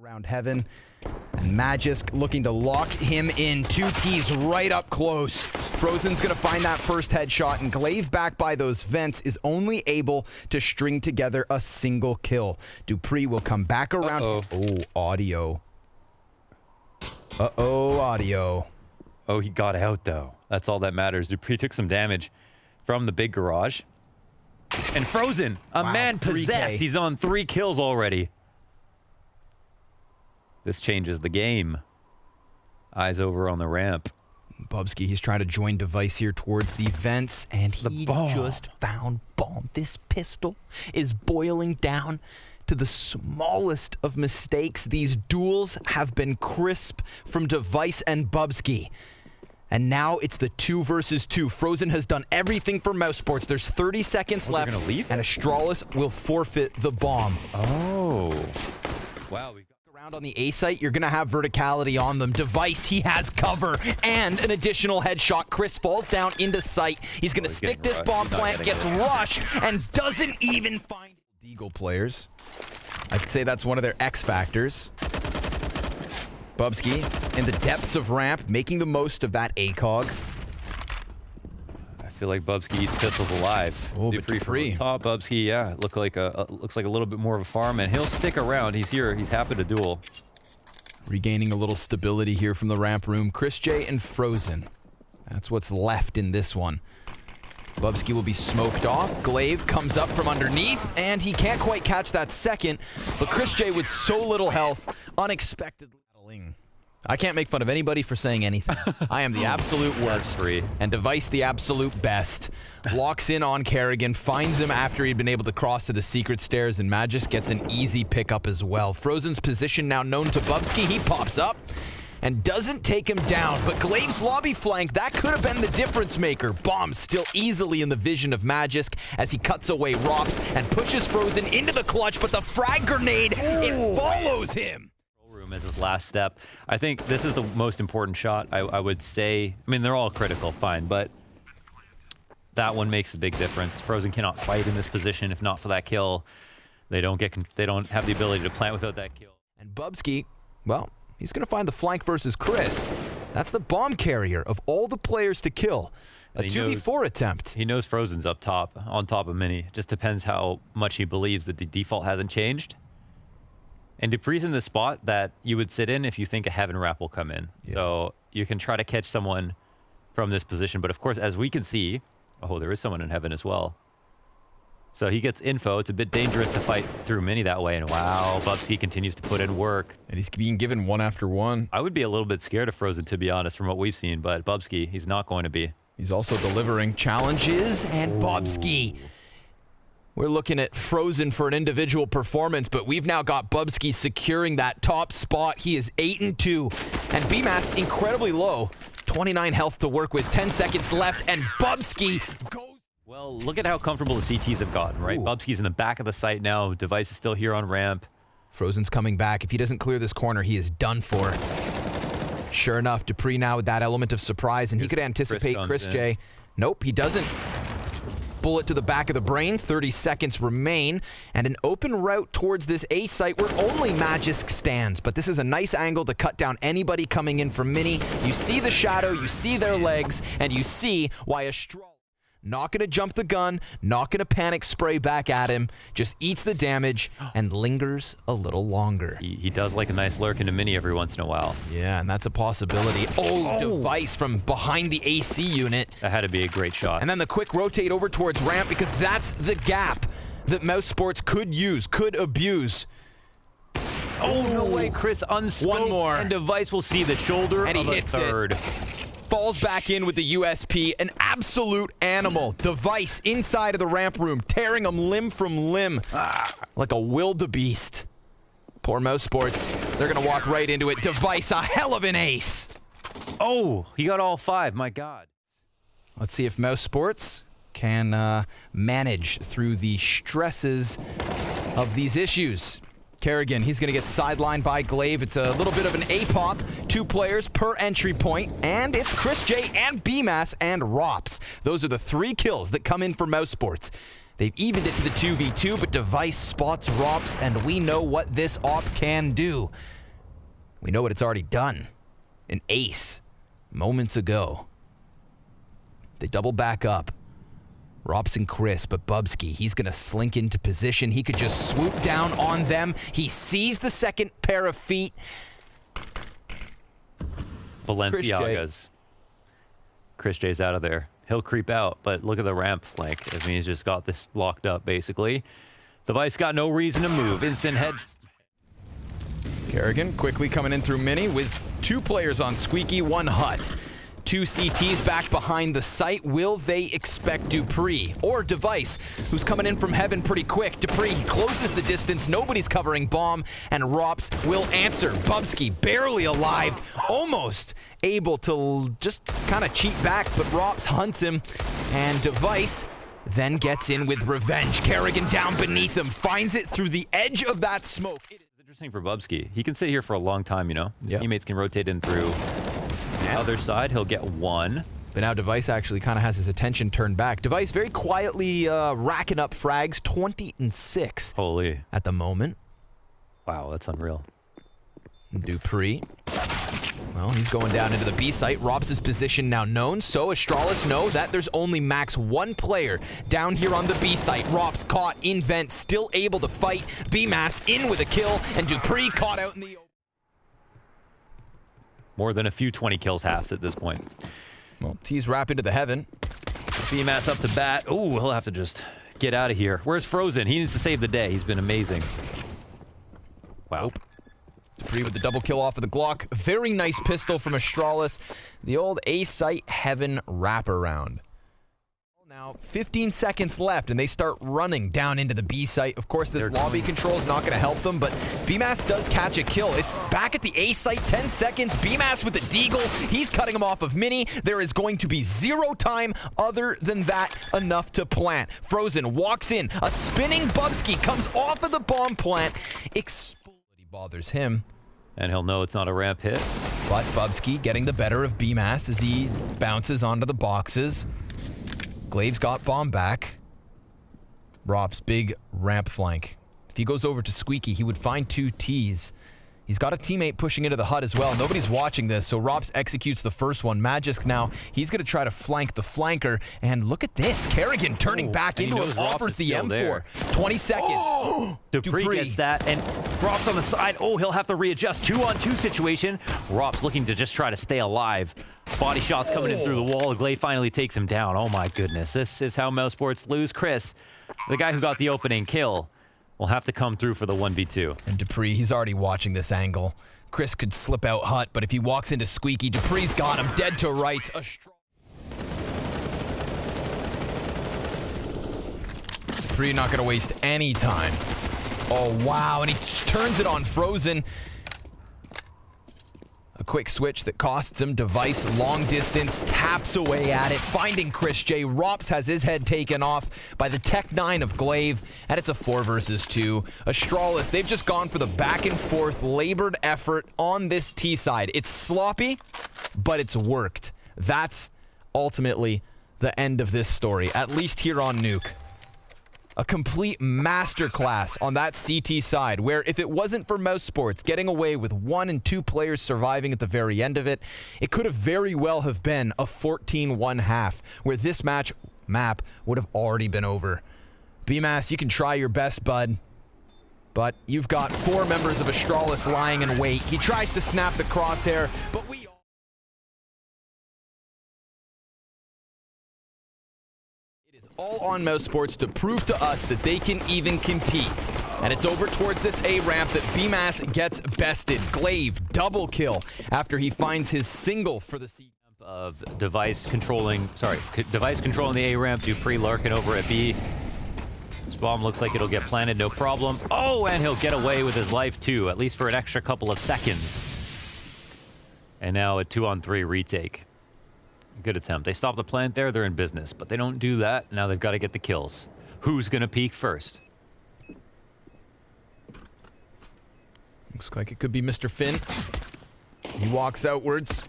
around heaven. And Magisk looking to lock him in. 2 Ts right up close. Frozen's going to find that first headshot, and Glaive back by those vents is only able to string together a single kill. Dupree will come back around. Oh, audio. Audio. Oh, he got out, though. That's all that matters. Dupree took some damage from the big garage. And Frozen, a man possessed. He's on 3 kills already. This changes the game. Eyes over on the ramp. Bubsky, he's trying to join Device here towards the vents, and he just found bomb. This pistol is boiling down to the smallest of mistakes. These duels have been crisp from Device and Bubsky. And now it's the 2 versus 2. Frozen has done everything for Mousesports. There's 30 seconds left, gonna leave? and Astralis will forfeit the bomb. Oh. Wow. Around on the A site, you're going to have verticality on them. Device, he has cover and an additional headshot. Chris falls down into sight. He's going to stick this bomb plant, gets rushed, and doesn't even find Eagle players. I'd say that's one of their X factors. Bubsky in the depths of ramp, making the most of that ACOG. I feel like Bubsky eats pistols alive. Oh, but Dupree. Top Bubsky, yeah, looks like a little bit more of a farm, and he'll stick around. He's here. He's happy to duel. Regaining a little stability here from the ramp room. Chris J and Frozen. That's what's left in this one. Bubsky will be smoked off. Glaive comes up from underneath, and he can't quite catch that second. But Chris J with so little health, unexpectedly battling. I can't make fun of anybody for saying anything. I am the absolute worst. And Device the absolute best. Locks in on Kerrigan, finds him after he'd been able to cross to the secret stairs, and Magisk gets an easy pickup as well. Frozen's position now known to Bubsky. He pops up and doesn't take him down, but Glaive's lobby flank, that could have been the difference maker. Bomb still easily in the vision of Magisk as he cuts away Rops and pushes Frozen into the clutch, but the frag grenade, it follows him. As his last step. I think this is the most important shot, I would say. I mean, they're all critical, fine, but that one makes a big difference. Frozen cannot fight in this position if not for that kill. They don't have the ability to plant without that kill. And Bubsky, well, he's going to find the flank versus Chris. That's the bomb carrier of all the players to kill. A 2v4 attempt. He knows Frozen's up top, on top of Mini. Just depends how much he believes that the default hasn't changed. And Dupree's in the spot that you would sit in if you think a Heaven Wrap will come in. Yeah. So you can try to catch someone from this position. But of course, as we can see, oh, there is someone in Heaven as well. So he gets info. It's a bit dangerous to fight through Mini that way. And wow, Bubsky continues to put in work. And he's being given one after one. I would be a little bit scared of Frozen, to be honest, from what we've seen. But Bubsky, he's not going to be. He's also delivering challenges. And Bubsky. We're looking at Frozen for an individual performance, but we've now got Bubsky securing that top spot. He is 8-2, and BMAS incredibly low. 29 health to work with, 10 seconds left, and Bubsky goes. Well, look at how comfortable the CTs have gotten, right? Bubsky's in the back of the site now. Device is still here on ramp. Frozen's coming back. If he doesn't clear this corner, he is done for. Sure enough, Dupree now with that element of surprise, and he could anticipate Chris J. Nope, he doesn't. Bullet to the back of the brain, 30 seconds remain, and an open route towards this A site where only Magisk stands. But this is a nice angle to cut down anybody coming in from Mini. You see the shadow, you see their legs, and you see why Astralis not going to jump the gun, not going to panic spray back at him, just eats the damage and lingers a little longer. He does like a nice lurk into Mini every once in a while. Yeah, and that's a possibility. Oh, Device from behind the AC unit. That had to be a great shot. And then the quick rotate over towards ramp, because that's the gap that Mousesports could use, could abuse. Oh, no way, Chris unscoped. One more. And Device will see the shoulder and of a third. Falls back in with the USP, an absolute animal. Device inside of the ramp room, tearing him limb from limb like a wildebeest. Poor Mousesports, they're gonna walk right into it. Device, a hell of an ace. Oh, he got all 5, my God. Let's see if Mousesports can manage through the stresses of these issues. Kerrigan, he's going to get sidelined by Glaive. It's a little bit of an A-pop. 2 players per entry point. And it's Chris J and BMAS and Rops. Those are the 3 kills that come in for Mousesports. They've evened it to the 2v2, but Device spots Rops, and we know what this op can do. We know what it's already done. An ace. Moments ago. They double back up. Rops and Chris, but Bubsky, he's going to slink into position. He could just swoop down on them. He sees the second pair of feet. Balenciagas. Chris J's out of there. He'll creep out, but look at the ramp flank. I mean, he's just got this locked up, basically. Device got no reason to move. Instant head. Kerrigan quickly coming in through Mini with 2 players on Squeaky, 1 hut. 2 CTs back behind the site. Will they expect Dupree or Device, who's coming in from heaven pretty quick? Dupree, he closes the distance. Nobody's covering bomb, and Rops will answer. Bubsky barely alive, almost able to just kind of cheat back, but Rops hunts him, and Device then gets in with revenge. Kerrigan down beneath him, finds it through the edge of that smoke. It's interesting for Bubsky. He can sit here for a long time, you know? His Yep. teammates can rotate in through the other side. He'll get 1. But now Device actually kind of has his attention turned back. Device very quietly racking up frags, 20 and 6 Holy. at the moment. Wow, that's unreal. Dupree. Well, he's going down into the B site. Rops' position now known, so Astralis know that there's only max 1 player down here on the B site. Rops caught in vent, still able to fight. B-Mass in with a kill, and Dupree caught out in the... More than a few 20 kills halves at this point. Well, T's wrap into the heaven. B-Mass up to bat. Ooh, he'll have to just get out of here. Where's Frozen? He needs to save the day. He's been amazing. Wow. Nope. Dupree with the double kill off of the Glock. Very nice pistol from Astralis. The old A-site heaven wraparound. Now, 15 seconds left, and they start running down into the B site. Of course, this lobby control is not going to help them, but B-Mass does catch a kill. It's back at the A site, 10 seconds. B-Mass with the deagle. He's cutting him off of Mini. There is going to be 0 time other than that enough to plant. Frozen walks in. A spinning Bubsky comes off of the bomb plant. Explodity bothers him. And he'll know it's not a ramp hit. But Bubsky getting the better of B-Mass as he bounces onto the boxes. Glave's got bomb back. Rops, big ramp flank. If he goes over to Squeaky, he would find 2 Ts. He's got a teammate pushing into the hut as well. Nobody's watching this, so Rops executes the first one. Magisk now, he's going to try to flank the flanker. And look at this. Kerrigan turning back into him, offers the M4. There. 20 seconds. Oh! Dupree gets that, and Rops on the side. Oh, he'll have to readjust. 2-on-2 situation. Rops looking to just try to stay alive. Body shots coming in through the wall. Glaive finally takes him down. Oh my goodness. This is how Mousesports lose. Chris, the guy who got the opening kill, will have to come through for the 1v2. And Dupree, he's already watching this angle. Chris could slip out hut, but if he walks into Squeaky, Dupree's got him dead to rights. Dupree not going to waste any time. Oh, wow, and he turns it on Frozen. A quick switch that costs him. Device, long distance, taps away at it, finding Chris J. Rops has his head taken off by the Tech 9 of Glaive, and it's a 4 versus 2. Astralis, they've just gone for the back and forth, labored effort on this T side. It's sloppy, but it's worked. That's ultimately the end of this story, at least here on Nuke. A complete masterclass on that CT side, where if it wasn't for Mousesports getting away with 1 and 2 players surviving at the very end of it, it could have very well have been a 14-1 half, where this map would have already been over. B-Mass, you can try your best, bud, but you've got 4 members of Astralis lying in wait. He tries to snap the crosshair, but all on Mousesports to prove to us that they can even compete. And it's over towards this A ramp that B-Mass gets bested. Glaive, double kill after he finds his single for the C. Of Device controlling the A ramp. Dupree lurking over at B. This bomb looks like it'll get planted, no problem. Oh, and he'll get away with his life too, at least for an extra couple of seconds. And now a 2-on-3 retake. Good attempt. They stop the plant there, they're in business, but they don't do that. Now they've got to get the kills. Who's gonna peek first? Looks like it could be Mr. Finn. He walks outwards.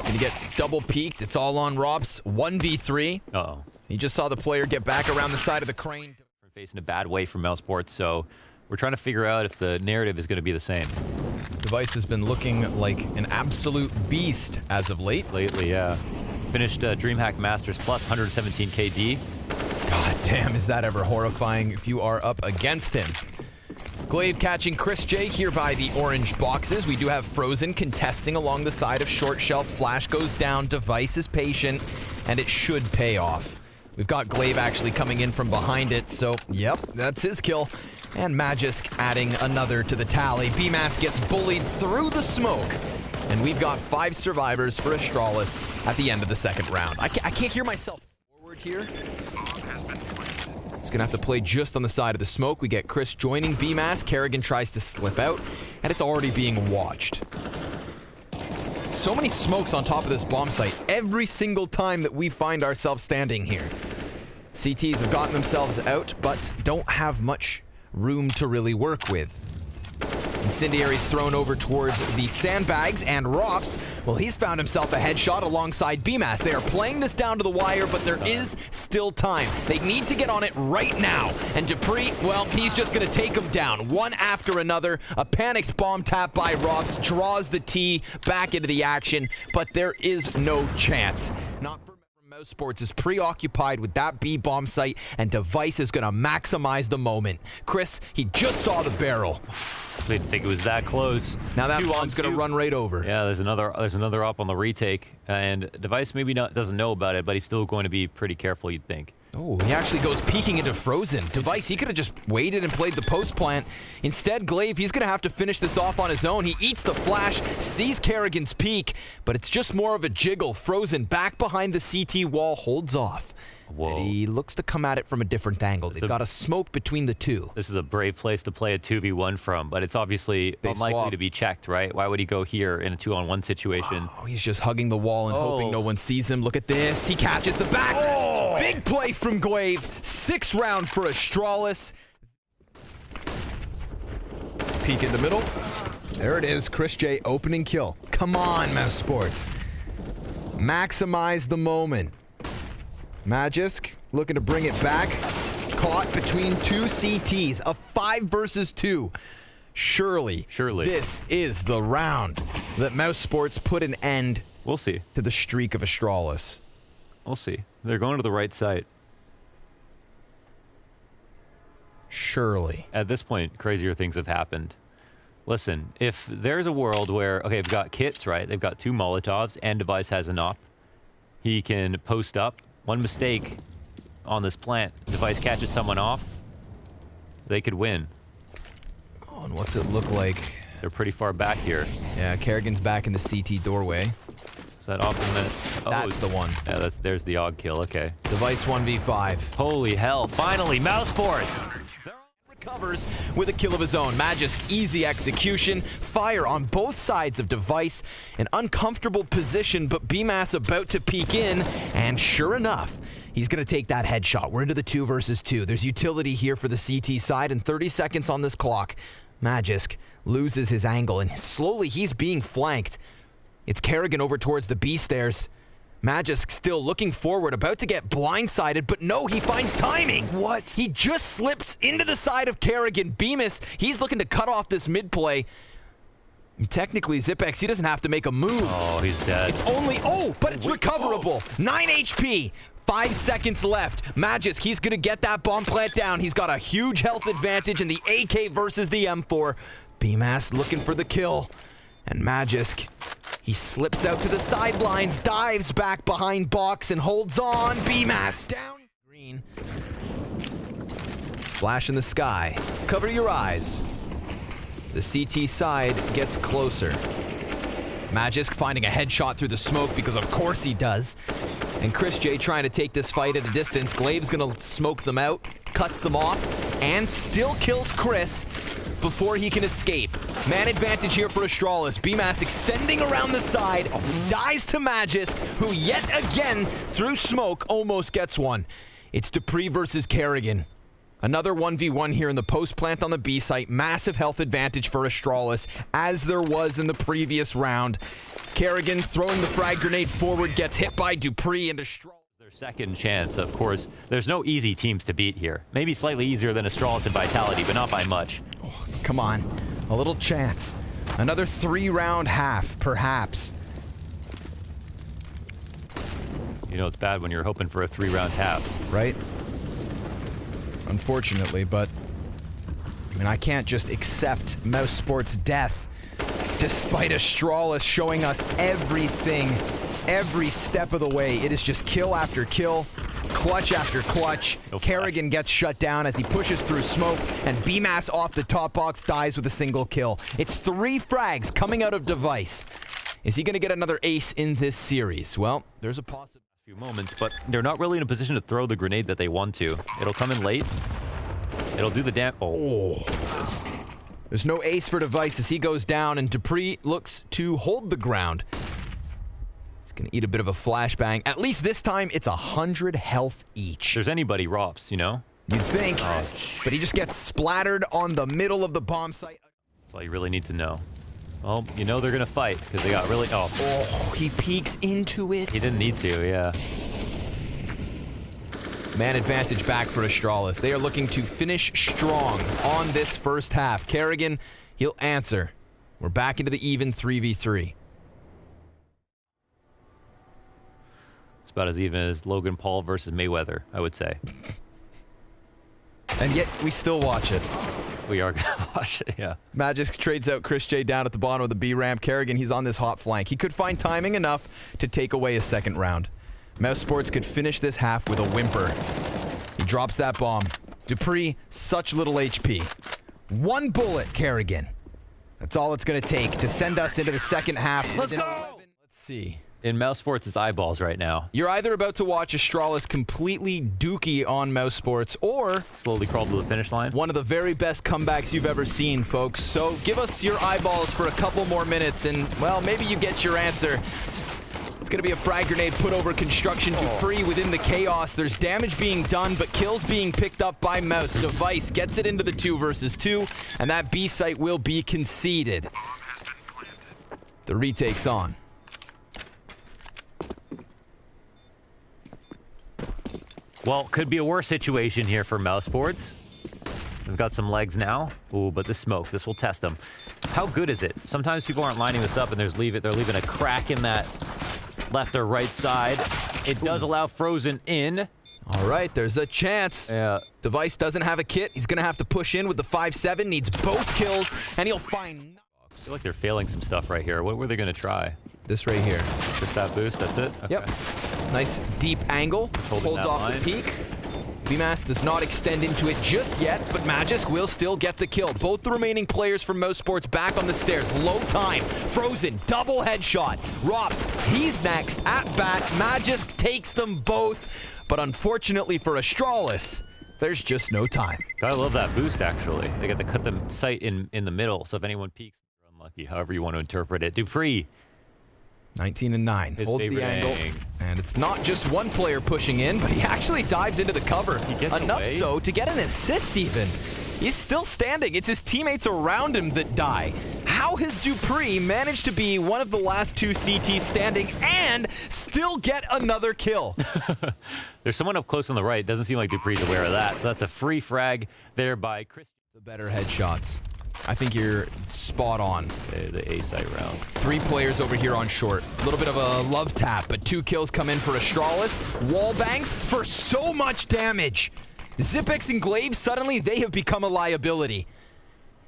Gonna get double peeked. It's all on Rops. 1v3. Uh-oh. He just saw the player get back around the side of the crane. We're facing a bad way from Mousesports, so we're trying to figure out if the narrative is going to be the same. Device has been looking like an absolute beast as of late. Lately, yeah. Finished DreamHack Masters plus 117 KD. God damn, is that ever horrifying if you are up against him. Glaive catching Chris J here by the orange boxes. We do have Frozen contesting along the side of Short Shelf. Flash goes down, Device is patient, and it should pay off. We've got Glaive actually coming in from behind it, so yep, that's his kill. And Magisk adding another to the tally. BMAS gets bullied through the smoke. And we've got 5 survivors for Astralis at the end of the second round. I can't hear myself forward here. He's gonna have to play just on the side of the smoke. We get Chris joining BMAS. Kerrigan tries to slip out, and it's already being watched. So many smokes on top of this bomb site every single time that we find ourselves standing here. CTs have gotten themselves out, but don't have much room to really work with. Incendiary's thrown over towards the sandbags, and Rops, well, he's found himself a headshot alongside BMAS. They are playing this down to the wire, but there is still time. They need to get on it right now. And Dupree, well, he's just going to take them down, one after another. A panicked bomb tap by Rops draws the T back into the action, but there is no chance. Not for Mousesports is preoccupied with that B bomb site, and Device is going to maximize the moment. Chris, he just saw the barrel. Didn't think it was that close. Now that one's going to run right over. Yeah, there's another op on the retake, and Device maybe doesn't know about it, but he's still going to be pretty careful, you'd think. Oh, he actually goes peeking into Frozen. Device, he could have just waited and played the post plant. Instead, Glaive, he's going to have to finish this off on his own. He eats the flash, sees Kerrigan's peek, but it's just more of a jiggle. Frozen back behind the CT wall, holds off. Whoa. And he looks to come at it from a different angle. They've got a smoke between the two. This is a brave place to play a 2v1 from, but it's obviously unlikely to be checked, right? Why would he go here in a 2-on-1 situation? Oh, he's just hugging the wall and hoping no one sees him. Look at this. He catches the back. Big play from Glaive. 6th round for Astralis. Peek in the middle. There it is. Chris J opening kill. Come on, Mousesports. Maximize the moment. Magisk looking to bring it back. Caught between 2 CTs. A 5 versus 2. Surely this is the round that Mousesports put an end to the streak of Astralis. We'll see. They're going to the right site. Surely. At this point, crazier things have happened. Listen, if there's a world where, okay, they've got kits, right? They've got 2 Molotovs, and Device has an op. He can post up. One mistake on this plant, Device catches someone off, they could win. Oh, and what's it look like? They're pretty far back here. Yeah, Kerrigan's back in the CT doorway. Is that off in the... Oh, that's the one. Yeah, there's the odd kill, okay. Device 1v5. Holy hell, finally, Mousesports! Recovers with a kill of his own. Magisk, easy execution. Fire on both sides of Device. An uncomfortable position, but BMAS about to peek in, and sure enough, he's going to take that headshot. We're into the 2 versus 2. There's utility here for the CT side, and 30 seconds on this clock. Magisk loses his angle, and slowly he's being flanked. It's Kerrigan over towards the B stairs. Magisk still looking forward, about to get blindsided, but no, he finds timing. What? He just slips into the side of Kerrigan. Bemis, he's looking to cut off this mid play. Technically, Zipex, he doesn't have to make a move. Oh, he's dead. It's only, but it's recoverable. 9 HP. 5 seconds left. Magisk, he's going to get that bomb plant down. He's got a huge health advantage in the AK versus the M4. BMAS looking for the kill. And Magisk, he slips out to the sidelines, dives back behind box, and holds on. BMAS down. Green. Flash in the sky. Cover your eyes. The CT side gets closer. Magisk finding a headshot through the smoke because of course he does. And Chris J trying to take this fight at a distance. Glaive's gonna smoke them out, cuts them off, and still kills Chris before he can escape. Man advantage here for Astralis. BMAS extending around the side, dies to Magisk, who yet again, through smoke, almost gets one. It's Dupree versus Kerrigan. Another 1v1 here in the post plant on the B site. Massive health advantage for Astralis, as there was in the previous round. Kerrigan throwing the frag grenade forward, gets hit by Dupree, and Astralis. Their second chance, of course. There's no easy teams to beat here. Maybe slightly easier than Astralis and Vitality, but not by much. Oh, come on. A little chance. Another 3-round half, perhaps. You know, it's bad when you're hoping for a 3-round half. Right? Unfortunately, but I mean, I can't just accept Mousesports' death despite Astralis showing us everything, every step of the way. It is just kill after kill, clutch after clutch. No Kerrigan gets shut down as he pushes through smoke, and BMAS off the top box dies with a single kill. It's 3 frags coming out of Device. Is he going to get another ace in this series? Well, there's a possibility. Few moments, but they're not really in a position to throw the grenade that they want to. It'll come in late. It'll do the damn. Oh. There's no ace for Device as he goes down, and Dupree looks to hold the ground. He's going to eat a bit of a flashbang. At least this time, it's 100 health each. If there's anybody, Rops, you know? You'd think, but he just gets splattered on the middle of the bomb site. That's all you really need to know. Well, you know they're going to fight because they got really... Oh, he peeks into it. He didn't need to, yeah. Man advantage back for Astralis. They are looking to finish strong on this first half. Kerrigan, he'll answer. We're back into the even 3v3. It's about as even as Logan Paul versus Mayweather, I would say. And yet, we still watch it. We are going to watch it, yeah. Magisk trades out Chris J down at the bottom of the B ramp. Kerrigan, he's on this hot flank. He could find timing enough to take away a second round. Mousesports could finish this half with a whimper. He drops that bomb. Dupree, such little HP. 1 bullet, Kerrigan. That's all it's going to take to send us into the second half. Let's go! 11. Let's see. In Mousesports' eyeballs right now. You're either about to watch Astralis completely dookie on Mousesports, or slowly crawl to the finish line. One of the very best comebacks you've ever seen, folks. So give us your eyeballs for a couple more minutes, and, well, maybe you get your answer. It's going to be a frag grenade put over construction. Dupree within the chaos. There's damage being done, but kills being picked up by Mouse. Device gets it into the 2 versus 2, and that B site will be conceded. The retake's on. Well, could be a worse situation here for Mousesports. We've got some legs now. Ooh, but the smoke, this will test them. How good is it? Sometimes people aren't lining this up and they're leaving a crack in that left or right side. It does allow Frozen in. All right, there's a chance. Yeah. Device doesn't have a kit. He's going to have to push in with the 5-7. Needs both kills, and he'll find... I feel like they're failing some stuff right here. What were they going to try? This right here. Just that boost, that's it? Okay. Yep. Nice deep angle. Holds off line. the peak. BMAS does not extend into it just yet, but Magisk will still get the kill. Both the remaining players from Mousesports back on the stairs. Low time. Frozen. Double headshot. Rops. He's next. At bat. Magisk takes them both. But unfortunately for Astralis, there's just no time. Gotta love that boost, actually. They got to cut the sight in the middle, so if anyone peeks, they're unlucky, however you want to interpret it. Dupree. 19 and 9. His Holds the angle. And it's not just one player pushing in, but he actually dives into the cover. He gets enough away. So to get an assist even. He's still standing. It's his teammates around him that die. How has Dupree managed to be one of the last 2 CTs standing and still get another kill? There's someone up close on the right. Doesn't seem like Dupree's aware of that. So that's a free frag there by Chris. The better headshots. I think you're spot on. The A site round. 3 players over here on short. A little bit of a love tap, but 2 kills come in for Astralis. Wall bangs for so much damage. Zipex and Glaive, suddenly they have become a liability.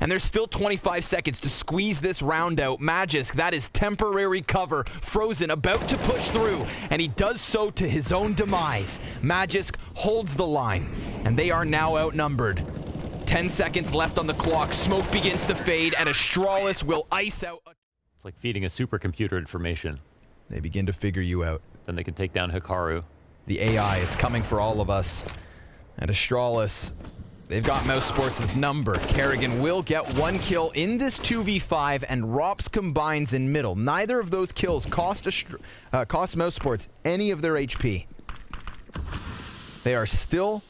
And there's still 25 seconds to squeeze this round out. Magisk, that is temporary cover. Frozen, about to push through, and he does so to his own demise. Magisk holds the line, and they are now outnumbered. 10 seconds left on the clock. Smoke begins to fade, and Astralis will ice out. It's like feeding a supercomputer information. They begin to figure you out. Then they can take down Hikaru. The AI, it's coming for all of us. And Astralis, they've got Mousesports' number. Kerrigan will get 1 kill in this 2v5, and Rops combines in middle. Neither of those kills cost Mousesports any of their HP. They are still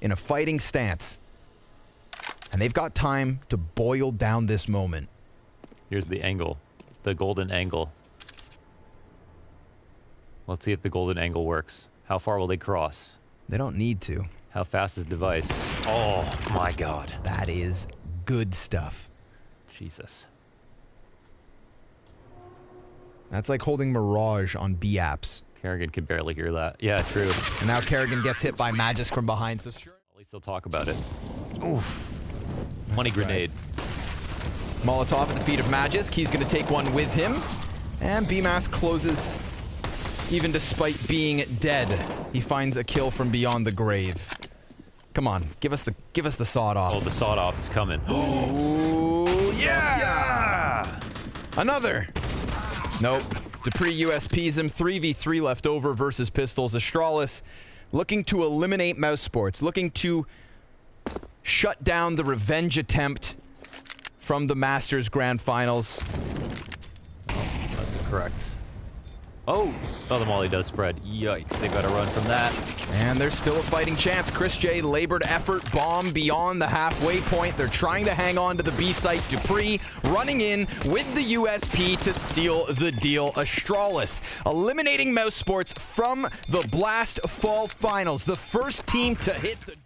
in a fighting stance. And they've got time to boil down this moment. Here's the angle. The golden angle. Let's see if the golden angle works. How far will they cross? They don't need to. How fast is device? Oh my god. That is good stuff. Jesus. That's like holding Mirage on B apps. Kerrigan can barely hear that. Yeah, true. And now Kerrigan gets hit by Magis from behind, so sure. At least they'll talk about it. Oof. Money grenade. Molotov at the feet of Magis. He's going to take one with him. And BMAS closes, even despite being dead. He finds a kill from beyond the grave. Come on, give us the sawed off. Oh, the sawed off is coming. Oh, yeah! Another. Nope. Dupree USPs him. 3v3 left over versus Pistols. Astralis looking to eliminate Mousesports, looking to shut down the revenge attempt from the Masters Grand Finals. That's correct. Oh, the molly does spread. Yikes, they better run from that. And there's still a fighting chance. Chris J, labored effort, bomb beyond the halfway point. They're trying to hang on to the B site. Dupree running in with the USP to seal the deal. Astralis eliminating Mousesports from the Blast Fall Finals. The first team to hit the